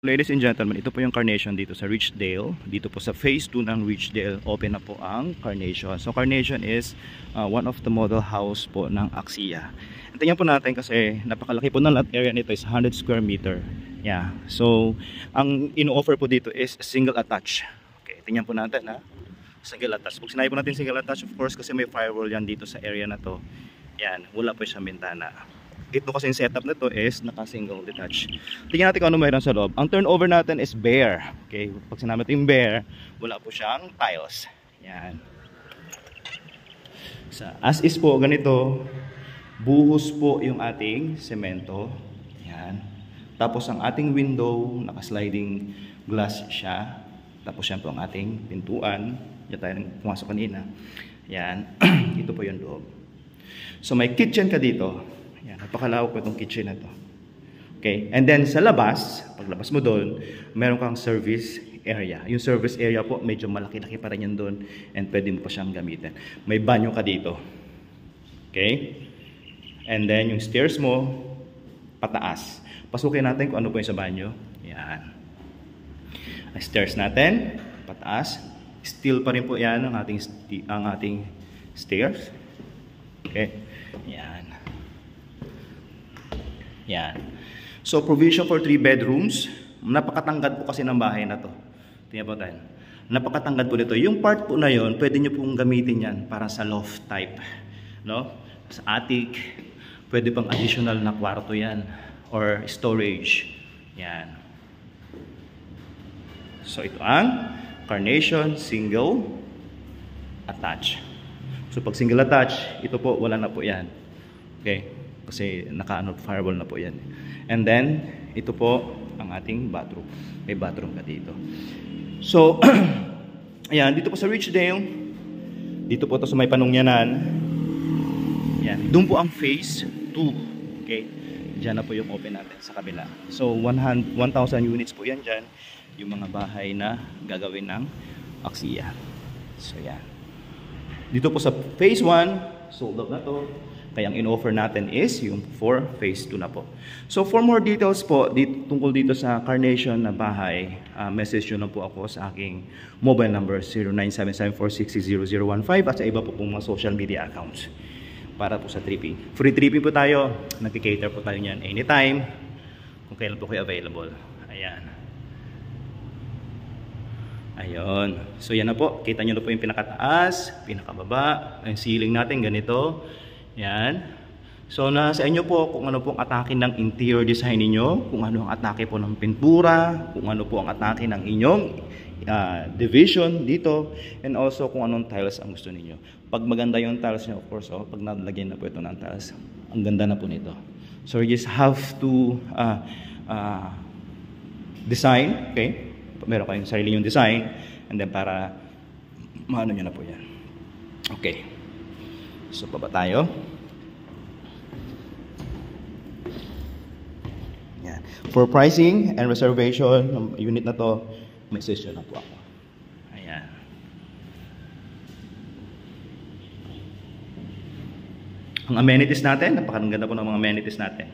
Ladies and gentlemen, ito po yung Carnation dito sa Richdale. Dito po sa phase 2 ng Richdale, open na po ang Carnation. So Carnation is one of the model house po ng Axia. Tingnan po natin kasi napakalaki po ng lot area nito, is 100 square meter. Yeah. So ang ino-offer po dito is single attach. Okay, tingnan po natin ha. Single attach. Pag sinabi po natin single attach, of course, kasi may firewall yan dito sa area na to. Yan, wala po siyang bintana. Ito kasi yung setup na to is naka-single detach. Tingnan natin kung ano mayroon sa loob. Ang turnover natin is bare. Okay, pag sinabi natin bare, wala po siyang tiles. Yan. As is po, ganito, buhos po yung ating semento. Yan. Tapos ang ating window, naka-sliding glass siya. Tapos yan po ang ating pintuan. Yan tayo pumasok kanina. Yan. Ito po yung loob. So may kitchen ka dito. Yan, napakalawak po itong kitchen na to. Okay, and then sa labas, paglabas mo doon, meron kang service area. Yung service area po, medyo malaki-laki pa rin yan doon and pwede mo pa siyang gamitin. May banyo ka dito. Okay? And then yung stairs mo, pataas. Pasukin natin kung ano po yung sa banyo. Yan. Ang stairs natin, pataas. Steel pa rin po yan ang ating stairs. Okay? Yan. Yan. So provision for 3 bedrooms. Napakatangkad po kasi ng bahay na to. Tingnan po tayo. Napakatangkad po nito. Yung part po na yon, pwede nyo pong gamitin yan para sa loft type. No? Sa attic. Pwede pang additional na kwarto yan. Or storage. Yan. So ito ang Carnation single attach. So pag single attach, ito po wala na po yan. Okay? Kasi firewall na po yan. And then, ito po ang ating bathroom. May bathroom ka dito. So, ayan, dito po sa Richdale, dito po to sa may panungyanan. Yan, doon po ang phase 2. Okay? Diyan na po yung open natin sa kabila. So, 1,000 units po yan dyan. Yung mga bahay na gagawin ng Axia. So, yan. Dito po sa phase 1, sold out na to. Kaya ang in-offer natin is yung for phase 2 na po. So for more details po tungkol dito sa Carnation na bahay, message nyo na po ako sa aking mobile number 0977460015 at sa iba po pong mga social media accounts para po sa tripping. Free tripping po tayo. Nag-cater po tayo niyan anytime kung kailan po kayo available. Ayan. Ayun. So yan na po. Kita nyo na po yung pinakataas, pinakababa. Yung ceiling natin ganito. Yan. So nasa inyo po kung ano pong atake ng interior design niyo, kung ano ang atake po ng pintura, kung ano po ang atake ng inyong division dito, and also kung anong tiles ang gusto niyo. Pag maganda yung tiles niyo, of course, pag nalagyan na po ito ng tiles, ang ganda na po nito. So you just have to design, okay? Meron kayong sarili yung design, and then para maano nyo na po yan. Okay. So, baba tayo. Yan. For pricing and reservation ng unit na to, message nyo na po ako. Ayan. Ang amenities natin, napakaganda po ng mga amenities natin.